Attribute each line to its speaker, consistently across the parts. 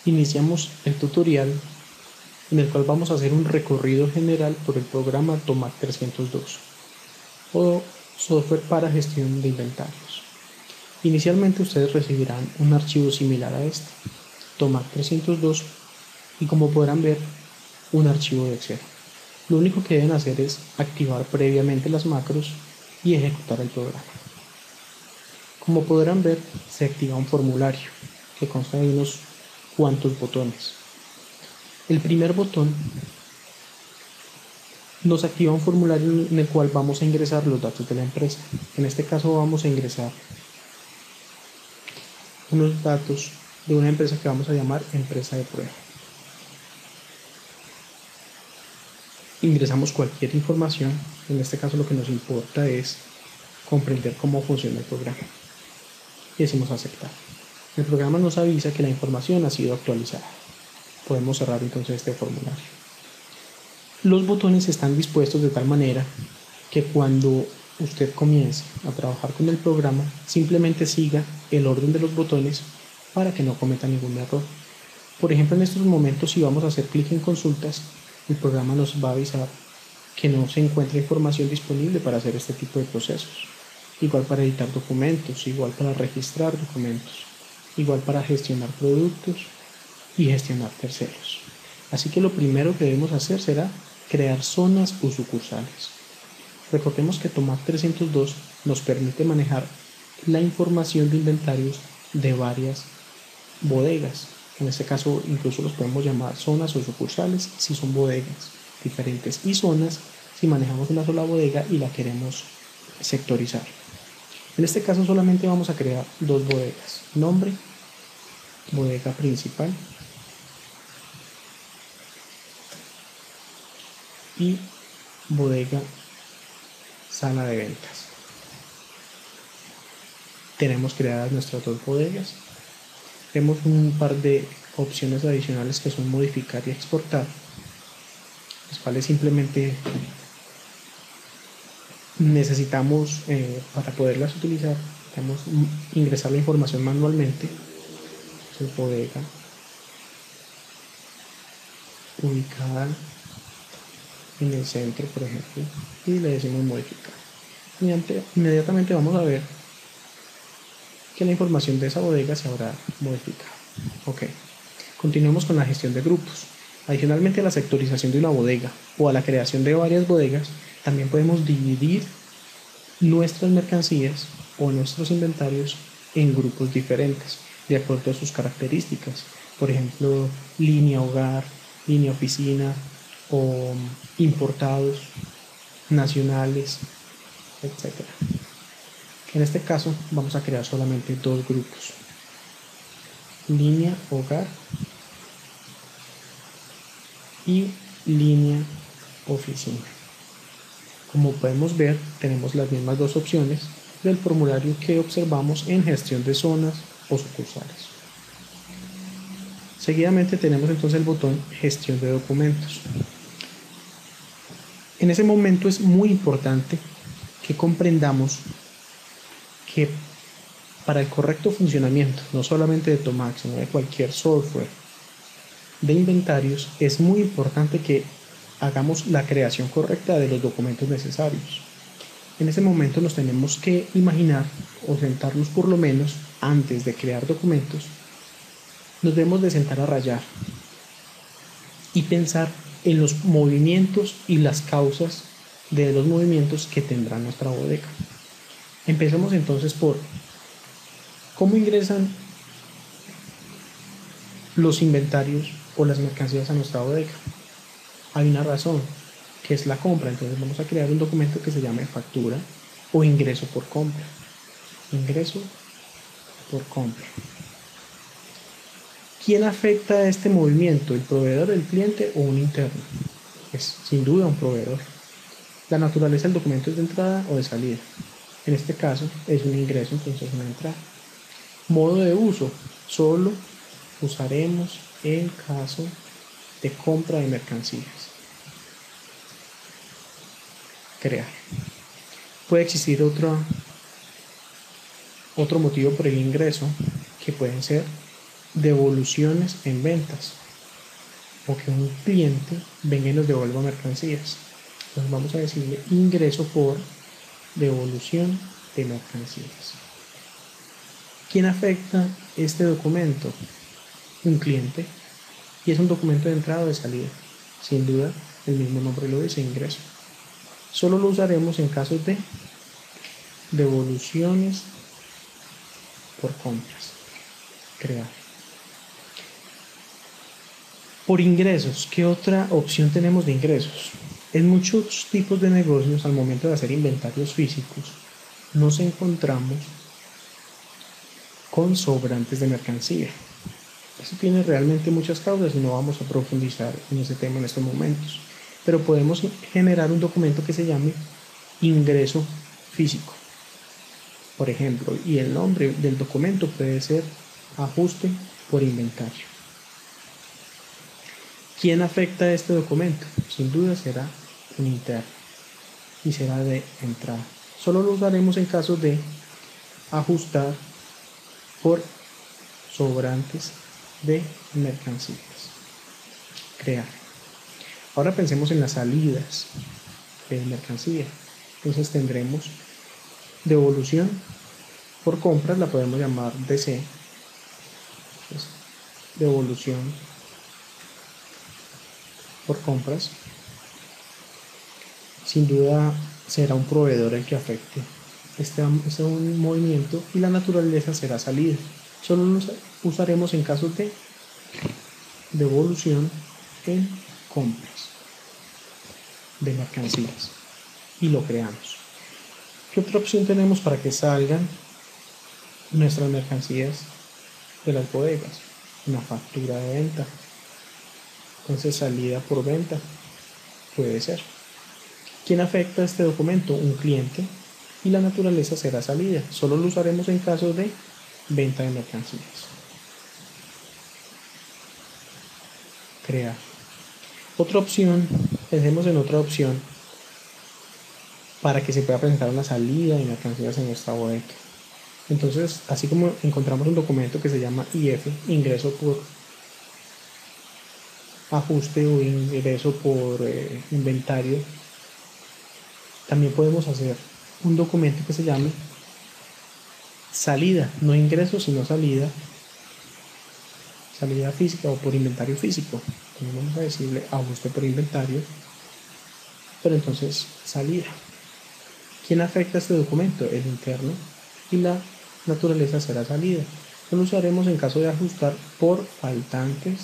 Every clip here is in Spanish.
Speaker 1: Iniciamos el tutorial en el cual vamos a hacer un recorrido general por el programa Tomac 302 o software para gestión de inventarios. Inicialmente ustedes recibirán un archivo similar a este, Tomac 302, y como podrán ver, un archivo de Excel. Lo único que deben hacer es activar previamente las macros y ejecutar el programa. Como podrán ver, se activa un formulario que consta de unos cuantos botones. El primer botón nos activa un formulario en el cual vamos a ingresar los datos de la empresa. En este caso vamos a ingresar unos datos de una empresa que vamos a llamar empresa de prueba. Ingresamos cualquier información, en este caso lo que nos importa es comprender cómo funciona el programa. Y decimos aceptar. El programa nos avisa que la información ha sido actualizada. Podemos cerrar entonces este formulario. Los botones están dispuestos de tal manera que cuando usted comience a trabajar con el programa, simplemente siga el orden de los botones para que no cometa ningún error. Por ejemplo, en estos momentos, si vamos a hacer clic en consultas, el programa nos va a avisar que no se encuentra información disponible para hacer este tipo de procesos. Igual para editar documentos, igual para registrar documentos, igual para gestionar productos y gestionar terceros. Así que lo primero que debemos hacer será crear zonas o sucursales. Recordemos que Tomac 302 nos permite manejar la información de inventarios de varias bodegas. En este caso incluso los podemos llamar zonas o sucursales si son bodegas diferentes, y zonas si manejamos una sola bodega y la queremos sectorizar. En este caso solamente vamos a crear dos bodegas: nombre, bodega principal, y bodega sala de ventas. Tenemos creadas nuestras dos bodegas. Tenemos un par de opciones adicionales que son modificar y exportar, las cuales simplemente necesitamos para poderlas utilizar, necesitamos ingresar la información manualmente. Entonces, bodega ubicada en el centro, por ejemplo, y le decimos modificar. Inmediatamente vamos a ver que la información de esa bodega se habrá modificado. Ok, continuemos con la gestión de grupos. Adicionalmente a la sectorización de una bodega o a la creación de varias bodegas, también podemos dividir nuestras mercancías o nuestros inventarios en grupos diferentes de acuerdo a sus características. Por ejemplo, línea hogar, línea oficina, o importados, nacionales, etc. En este caso vamos a crear solamente dos grupos: línea hogar y línea oficina. Como podemos ver, tenemos las mismas dos opciones del formulario que observamos en gestión de zonas o sucursales. Seguidamente tenemos entonces el botón gestión de documentos. En ese momento es muy importante que comprendamos que para el correcto funcionamiento, no solamente de Tomac, sino de cualquier software de inventarios, es muy importante que hagamos la creación correcta de los documentos necesarios. En ese momento nos tenemos que imaginar o sentarnos, por lo menos antes de crear documentos, nos debemos de sentar a rayar y pensar en los movimientos y las causas de los movimientos que tendrá nuestra bodega. Empecemos entonces por cómo ingresan los inventarios o las mercancías a nuestra bodega. Hay una razón, que es la compra. Entonces vamos a crear un documento que se llame factura o ingreso por compra. Ingreso por compra. ¿Quién afecta a este movimiento? ¿El proveedor, el cliente o un interno? Es sin duda un proveedor. La naturaleza del documento es de entrada o de salida. En este caso es un ingreso, entonces una entrada. Modo de uso: solo usaremos en caso de compra de mercancías. crear. Puede existir otro motivo por el ingreso, que pueden ser devoluciones en ventas, o que un cliente venga y nos devuelva mercancías. Entonces vamos a decirle ingreso por devolución de mercancías. ¿Quién afecta este documento? Un cliente, y es un documento de entrada o de salida. Sin duda, el mismo nombre lo dice, ingreso. Solo lo usaremos en casos de devoluciones por compras. Crear. Por ingresos, ¿qué otra opción tenemos de ingresos? En muchos tipos de negocios, al momento de hacer inventarios físicos, nos encontramos con sobrantes de mercancía. Eso tiene realmente muchas causas y no vamos a profundizar en ese tema en estos momentos. Pero podemos generar un documento que se llame ingreso físico, por ejemplo, y el nombre del documento puede ser ajuste por inventario. ¿Quién afecta a este documento? Sin duda será un interno y será de entrada. Solo lo usaremos en caso de ajustar por sobrantes de mercancías. Crear. Ahora pensemos en las salidas de mercancía. Entonces tendremos devolución por compras, la podemos llamar DC. Entonces, devolución por compras. Sin duda será un proveedor el que afecte este un movimiento, y la naturaleza será salida. Solo lo usaremos en casos de devolución en compras de mercancías y lo creamos. ¿Qué otra opción tenemos para que salgan nuestras mercancías de las bodegas? Una factura de venta. Entonces, salida por venta puede ser. ¿Quién afecta a este documento? Un cliente, y la naturaleza será salida. Solo lo usaremos en caso de venta de mercancías. Crear. Otra opción, pensemos en otra opción para que se pueda presentar una salida de mercancías en nuestra bodega. Entonces, así como encontramos un documento que se llama IF, ingreso por ajuste o ingreso por inventario, también podemos hacer un documento que se llame salida, no ingreso sino salida física o por inventario físico. También vamos a decirle ajuste por inventario, pero entonces salida. ¿Quién afecta a este documento? El interno, y la naturaleza será salida. Lo usaremos en caso de ajustar por faltantes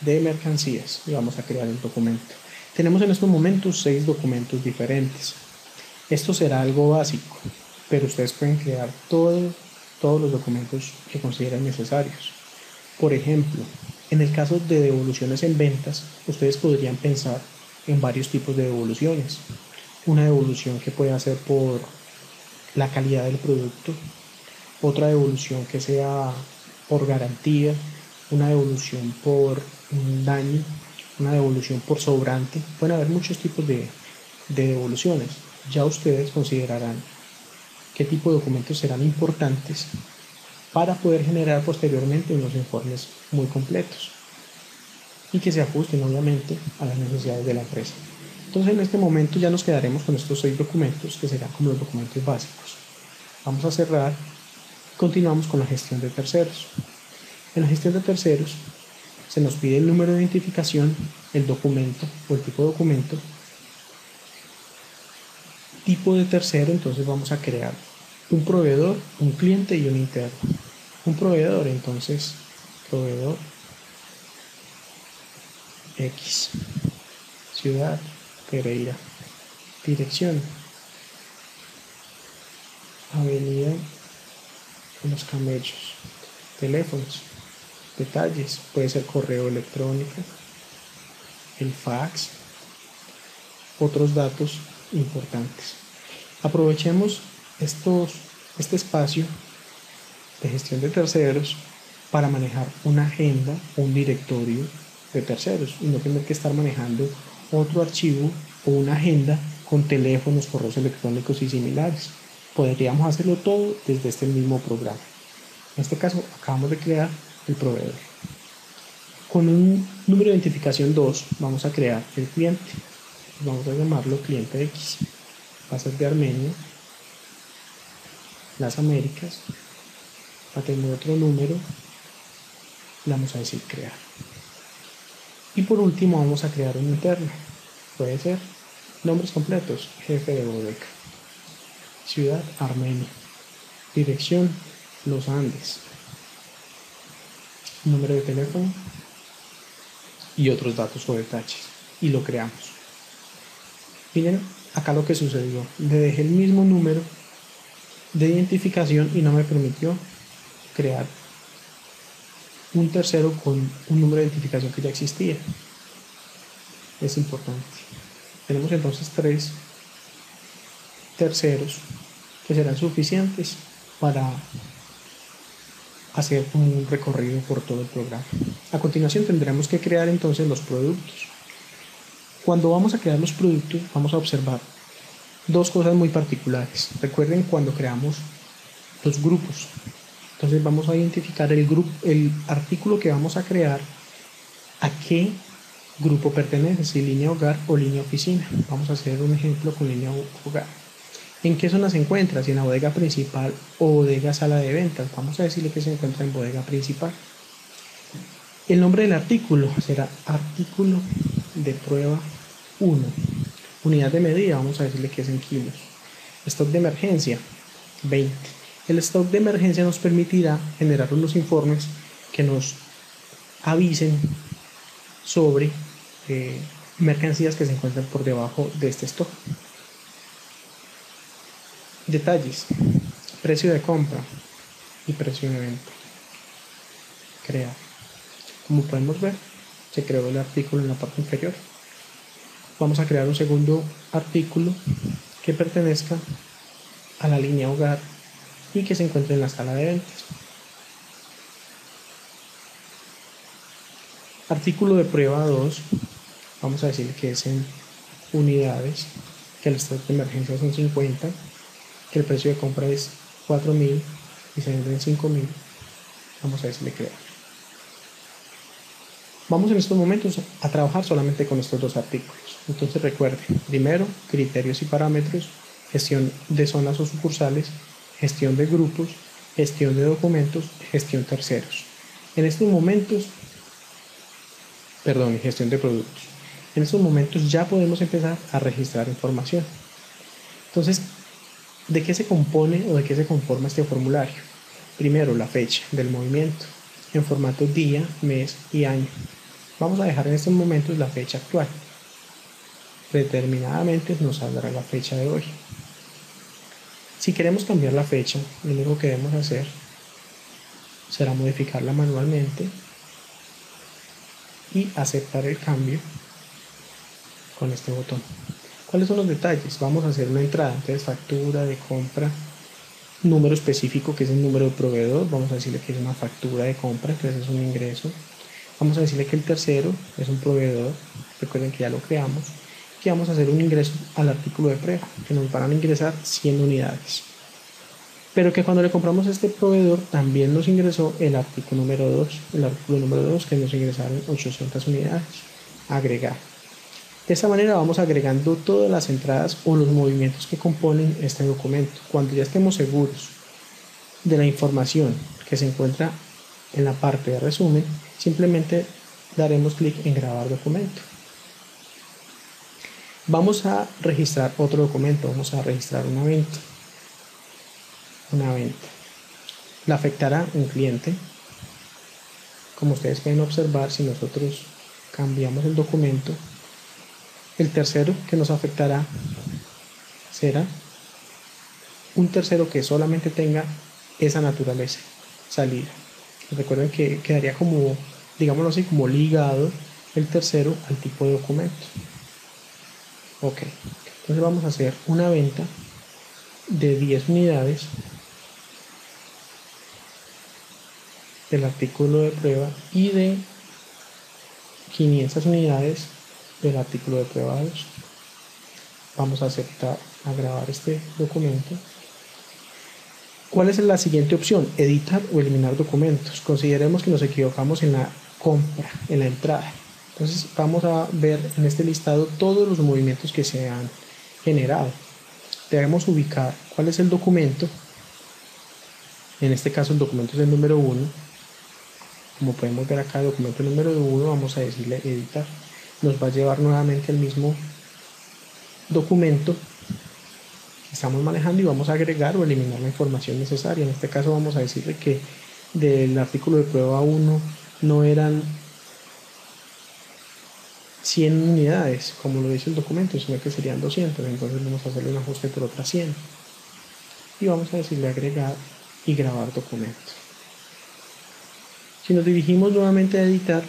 Speaker 1: de mercancías, y vamos a crear el documento. Tenemos en estos momentos 6 documentos diferentes. Esto será algo básico, pero ustedes pueden crear todos los documentos que consideren necesarios. Por ejemplo, en el caso de devoluciones en ventas, ustedes podrían pensar en varios tipos de devoluciones. Una devolución que pueda ser por la calidad del producto, otra devolución que sea por garantía, una devolución por un daño, una devolución por sobrante. Pueden haber muchos tipos de devoluciones. Ya ustedes considerarán qué tipo de documentos serán importantes para poder generar posteriormente unos informes muy completos y que se ajusten obviamente a las necesidades de la empresa. Entonces, en este momento ya nos quedaremos con estos 6 documentos, que serán como los documentos básicos. Vamos a cerrar. Continuamos con la gestión de terceros. En la gestión de terceros se nos pide el número de identificación, el documento o el tipo de documento, tipo de tercero. Entonces vamos a crear un proveedor, un cliente y un interno. Un proveedor, entonces proveedor X, ciudad Pereira, dirección Avenida de los Camellos, teléfonos, detalles, puede ser correo electrónico, el fax, otros datos importantes. Aprovechemos este espacio de gestión de terceros para manejar una agenda o un directorio de terceros y no tener que estar manejando otro archivo o una agenda con teléfonos, correos electrónicos y similares. Podríamos hacerlo todo desde este mismo programa. En este caso acabamos de crear el proveedor. Con un número de identificación 2 vamos a crear el cliente. Vamos a llamarlo cliente X. Va a ser de Armenia, las Américas. Va a tener otro número. Le vamos a decir crear. Y por último vamos a crear un interno. Puede ser nombres completos: jefe de bodega, ciudad Armenia, dirección Los Andes, número de teléfono y otros datos o detalles, y lo creamos. Miren acá lo que sucedió: le dejé el mismo número de identificación y no me permitió crear un tercero con un número de identificación que ya existía. Es importante. Tenemos entonces 3 terceros que serán suficientes para hacer un recorrido por todo el programa. A continuación tendremos que crear entonces los productos. Cuando vamos a crear los productos vamos a observar dos cosas muy particulares. Recuerden cuando creamos los grupos. Entonces vamos a identificar el artículo que vamos a crear, a qué grupo pertenece, si línea hogar o línea oficina. Vamos a hacer un ejemplo con línea hogar. ¿En qué zona se encuentra? Si en la bodega principal o bodega sala de ventas. Vamos a decirle que se encuentra en bodega principal. El nombre del artículo será artículo de prueba 1. Unidad de medida, vamos a decirle que es en kilos. Stock de emergencia, 20. El stock de emergencia nos permitirá generar unos informes que nos avisen sobre mercancías que se encuentran por debajo de este stock. Detalles: precio de compra y precio de venta. Crear. Como podemos ver, se creó el artículo en la parte inferior. Vamos a crear un segundo artículo que pertenezca a la línea hogar y que se encuentre en la sala de ventas. Artículo de prueba 2, vamos a decir que es en unidades, que el stock de emergencia son 50, que el precio de compra es 4.000 y se vende en 5.000. Vamos a decirle crear. Vamos en estos momentos a trabajar solamente con estos dos artículos. Entonces recuerden: primero, criterios y parámetros, gestión de zonas o sucursales, gestión de grupos, gestión de documentos, gestión terceros. En estos momentos, gestión de productos. En estos momentos ya podemos empezar a registrar información. Entonces, ¿de qué se compone o de qué se conforma este formulario? Primero, la fecha del movimiento en formato día, mes y año. Vamos a dejar en estos momentos la fecha actual. Determinadamente nos saldrá la fecha de hoy. Si queremos cambiar la fecha, lo único que debemos hacer será modificarla manualmente y aceptar el cambio con este botón. ¿Cuáles son los detalles? Vamos a hacer una entrada, entonces factura de compra, número específico que es el número de proveedor. Vamos a decirle que es una factura de compra, entonces es un ingreso. Vamos a decirle que el tercero es un proveedor, recuerden que ya lo creamos, que vamos a hacer un ingreso al artículo de prueba, que nos van a ingresar 100 unidades. Pero que cuando le compramos a este proveedor también nos ingresó el artículo número 2, que nos ingresaron 800 unidades. Agregar. De esta manera vamos agregando todas las entradas o los movimientos que componen este documento. Cuando ya estemos seguros de la información que se encuentra en la parte de resumen, simplemente daremos clic en grabar documento. Vamos a registrar otro documento, vamos a registrar una venta. La afectará un cliente. Como ustedes pueden observar, si nosotros cambiamos el documento, el tercero que nos afectará será un tercero que solamente tenga esa naturaleza, salida. Recuerden que quedaría como, digámoslo así, como ligado el tercero al tipo de documento. Ok, entonces vamos a hacer una venta de 10 unidades del artículo de prueba y de 500 unidades del artículo de prueba 2. Vamos a aceptar a grabar este documento. ¿Cuál es la siguiente opción? Editar o eliminar documentos. Consideremos que nos equivocamos en la compra, en la entrada. Entonces vamos a ver en este listado todos los movimientos que se han generado. Debemos ubicar cuál es el documento. En este caso el documento es el número 1. Como podemos ver acá, el documento número 1, vamos a decirle editar. Nos va a llevar nuevamente al mismo documento que estamos manejando y vamos a agregar o eliminar la información necesaria. En este caso vamos a decirle que del artículo de prueba 1 no eran 100 unidades, como lo dice el documento, sino que serían 200. Entonces vamos a hacerle un ajuste por otras 100. Y vamos a decirle agregar y grabar documento. Si nos dirigimos nuevamente a editar,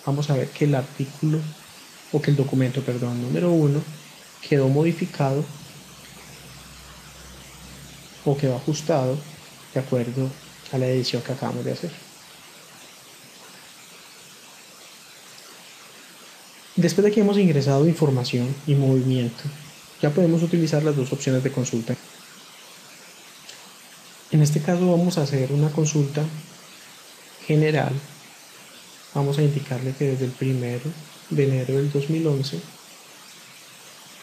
Speaker 1: vamos a ver que el artículo, o que el documento, perdón, número 1, quedó modificado o quedó ajustado de acuerdo a la edición que acabamos de hacer. Después de que hemos ingresado información y movimiento, ya podemos utilizar las dos opciones de consulta. En este caso vamos a hacer una consulta general. Vamos a indicarle que desde el 1 de enero del 2011,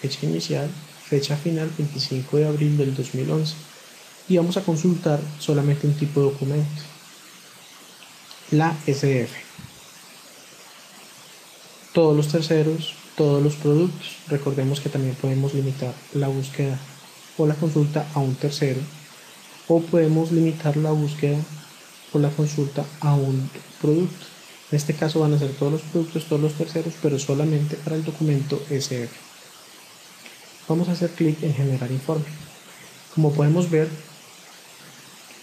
Speaker 1: fecha inicial, fecha final 25 de abril del 2011, y vamos a consultar solamente un tipo de documento, la SF. Todos los terceros, todos los productos. Recordemos que también podemos limitar la búsqueda o la consulta a un tercero, o podemos limitar la búsqueda o la consulta a un producto. En este caso van a ser todos los productos, todos los terceros, pero solamente para el documento SF. Vamos a hacer clic en generar informe. Como podemos ver,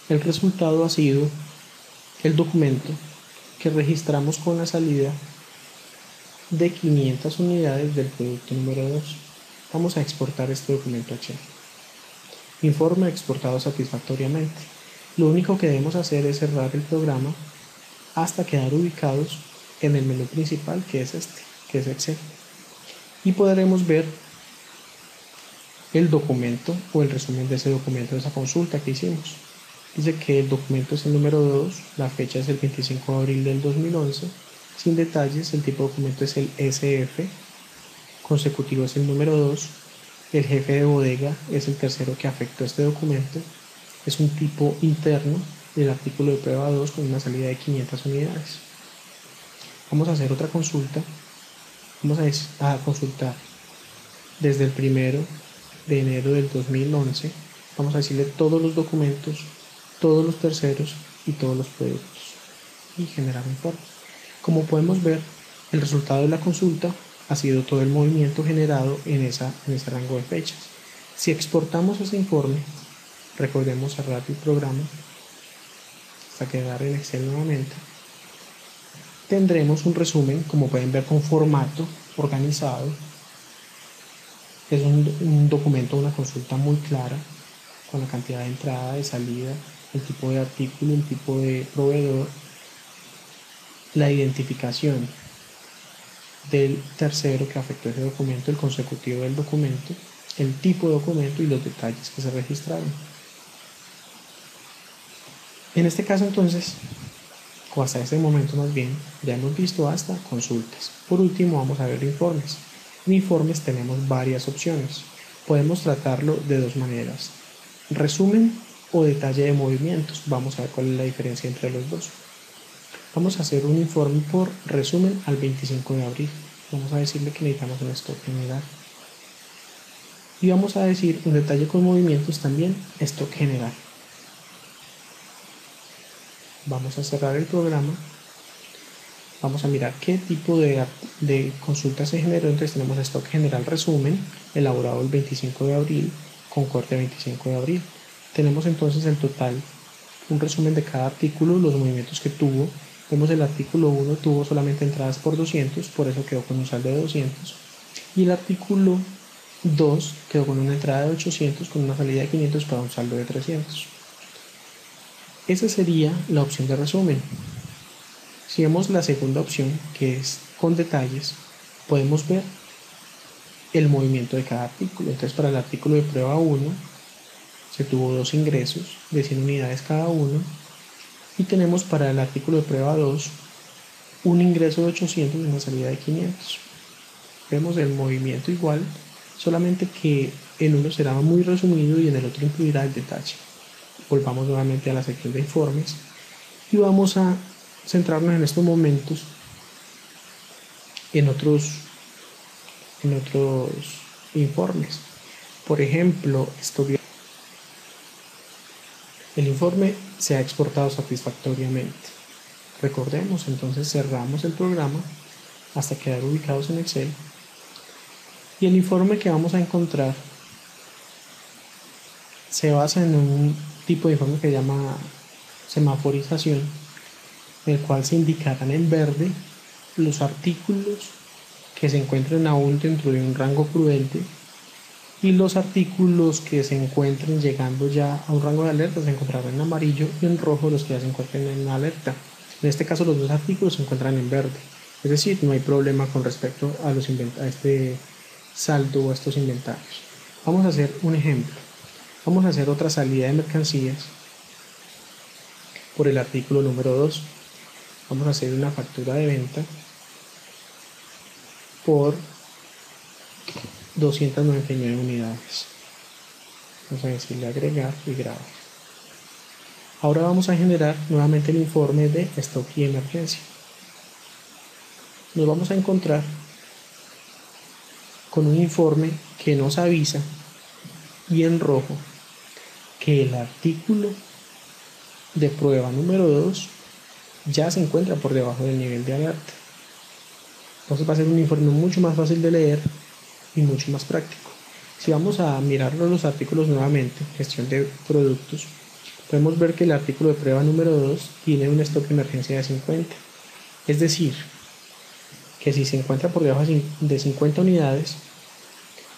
Speaker 1: el resultado ha sido el documento que registramos con la salida de 500 unidades del producto número 2. Vamos a exportar este documento a Excel. Informe exportado satisfactoriamente. Lo único que debemos hacer es cerrar el programa hasta quedar ubicados en el menú principal, que es este, que es Excel. Y podremos ver el documento o el resumen de ese documento, de esa consulta que hicimos. Dice que el documento es el número 2, la fecha es el 25 de abril del 2011, sin detalles, el tipo de documento es el SF, consecutivo es el número 2, el jefe de bodega es el tercero que afectó este documento, es un tipo interno del artículo de prueba 2 con una salida de 500 unidades. Vamos a hacer otra consulta, vamos a consultar desde el 1 de enero del 2011, vamos a decirle todos los documentos, todos los terceros y todos los productos y generar informe. Como podemos ver, el resultado de la consulta ha sido todo el movimiento generado en ese rango de fechas. Si exportamos ese informe, recordemos cerrar el programa hasta quedar en Excel nuevamente, tendremos un resumen, como pueden ver, con formato organizado. Es un documento, una consulta muy clara, con la cantidad de entrada, de salida, el tipo de artículo, el tipo de proveedor, la identificación del tercero que afectó ese documento, el consecutivo del documento, el tipo de documento y los detalles que se registraron. En este caso entonces, o hasta este momento más bien, ya hemos visto hasta consultas. Por último vamos a ver informes. En informes tenemos varias opciones. Podemos tratarlo de dos maneras: resumen o detalle de movimientos. Vamos a ver cuál es la diferencia entre los dos. Vamos a hacer un informe por resumen al 25 de abril. Vamos a decirle que necesitamos un stock general. Y vamos a decir un detalle con movimientos también, stock general. Vamos a cerrar el programa. Vamos a mirar qué tipo de consulta se generó. Entonces tenemos stock general resumen, elaborado el 25 de abril, con corte 25 de abril. Tenemos entonces el total, un resumen de cada artículo, los movimientos que tuvo. Vemos el artículo 1 tuvo solamente entradas por 200, por eso quedó con un saldo de 200. Y el artículo 2 quedó con una entrada de 800, con una salida de 500 para un saldo de 300. Esa sería la opción de resumen. Si vemos la segunda opción, que es con detalles, podemos ver el movimiento de cada artículo. Entonces, para el artículo de prueba 1 se tuvo 2 ingresos de 100 unidades cada uno, y tenemos para el artículo de prueba 2 un ingreso de 800 y una salida de 500. Vemos el movimiento igual, solamente que en uno será muy resumido y en el otro incluirá el detalle. Volvamos nuevamente a la sección de informes y vamos a centrarnos en estos momentos en otros informes. Por ejemplo, el informe se ha exportado satisfactoriamente. Recordemos, entonces cerramos el programa hasta quedar ubicados en Excel, y el informe que vamos a encontrar se basa en un tipo de informe que se llama semaforización, en el cual se indicarán en verde los artículos que se encuentren aún dentro de un rango prudente, y los artículos que se encuentren llegando ya a un rango de alerta se encontrarán en amarillo, y en rojo los que ya se encuentren en alerta. En este caso los dos artículos se encuentran en verde, es decir, no hay problema con respecto a este saldo o a estos inventarios. Vamos a hacer un ejemplo. Vamos a hacer otra salida de mercancías por el artículo número 2. Vamos a hacer una factura de venta por 299 unidades. Vamos a decirle agregar y grabar. Ahora vamos a generar nuevamente el informe de stock y emergencia. Nos vamos a encontrar con un informe que nos avisa, y en rojo, que el artículo de prueba número 2 ya se encuentra por debajo del nivel de alerta. Entonces va a ser un informe mucho más fácil de leer y mucho más práctico. Si vamos a mirar los artículos nuevamente, gestión de productos, podemos ver que el artículo de prueba número 2 tiene un stock de emergencia de 50. Es decir, que si se encuentra por debajo de 50 unidades,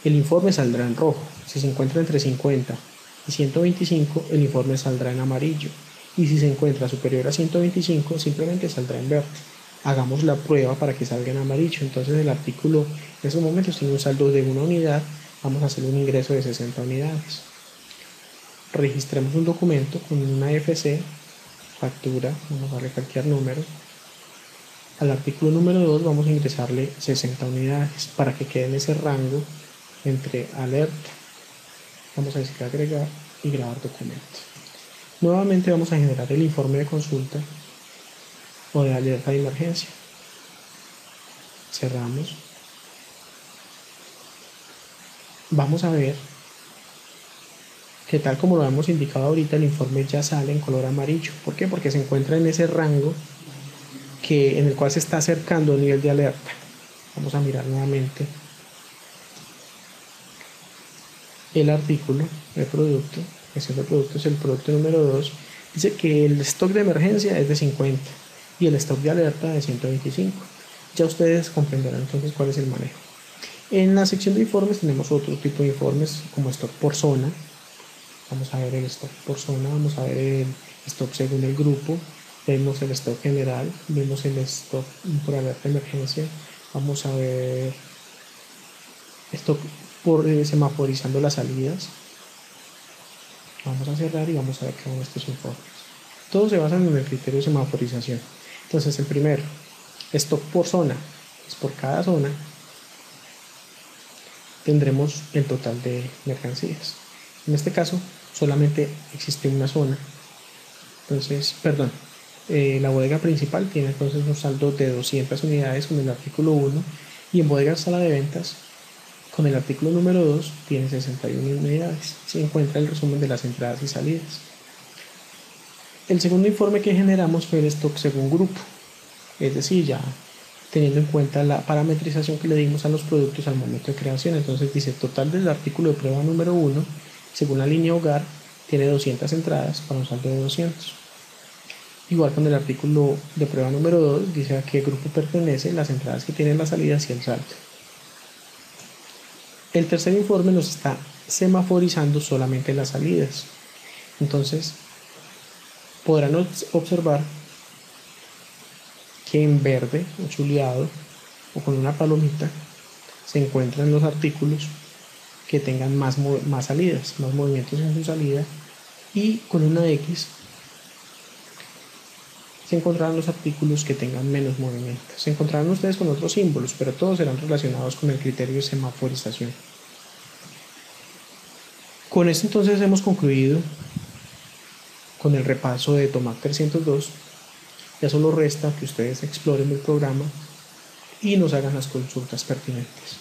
Speaker 1: el informe saldrá en rojo. Si se encuentra entre 50 y 125, el informe saldrá en amarillo. Y si se encuentra superior a 125, simplemente saldrá en verde. Hagamos la prueba para que salga en amarillo. Entonces el artículo en estos momentos tiene un saldo de 1 unidad. Vamos a hacer un ingreso de 60 unidades. Registremos un documento con una FC, factura, vamos a darle cualquier número. Al artículo número 2 vamos a ingresarle 60 unidades para que quede en ese rango entre alerta. Vamos a decir agregar y grabar documento. Nuevamente vamos a generar el informe de consulta o de alerta de emergencia. Cerramos. Vamos a ver que, tal como lo hemos indicado ahorita, el informe ya sale en color amarillo. ¿Por qué? Porque se encuentra en ese rango en el cual se está acercando al nivel de alerta. Vamos a mirar nuevamente el artículo de producto. Ese producto es el producto número 2. Dice que el stock de emergencia es de 50 y el stock de alerta de 125. Ya ustedes comprenderán entonces cuál es el manejo. En la sección de informes tenemos otro tipo de informes como stock por zona. Vamos a ver el stock por zona, vamos a ver el stock según el grupo, vemos el stock general, vemos el stock por alerta de emergencia, vamos a ver stock por semaforizando las salidas. Vamos a cerrar y vamos a ver cada uno de estos informes. Todos se basan en el criterio de semaforización. Entonces el primero, stock por zona, es por cada zona tendremos el total de mercancías. En este caso solamente existe una zona. Entonces, la bodega principal tiene entonces un saldo de 200 unidades con el artículo 1, y en bodega sala de ventas con el artículo número 2 tiene 61 unidades. Se encuentra el resumen de las entradas y salidas. El segundo informe que generamos fue el stock según grupo, es decir, ya teniendo en cuenta la parametrización que le dimos a los productos al momento de creación. Entonces dice: total del artículo de prueba número 1, según la línea hogar, tiene 200 entradas para un saldo de 200. Igual con el artículo de prueba número 2, dice a qué grupo pertenece, las entradas que tienen las salidas y el saldo. El tercer informe nos está semaforizando solamente las salidas. Entonces podrán observar que en verde o chuleado o con una palomita se encuentran los artículos que tengan más salidas, más movimientos en su salida, y con una X se encontrarán los artículos que tengan menos movimientos. Se encontrarán ustedes con otros símbolos, pero todos serán relacionados con el criterio de semaforización. Con esto entonces hemos concluido con el repaso de TOMAC 302. Ya solo resta que ustedes exploren el programa y nos hagan las consultas pertinentes.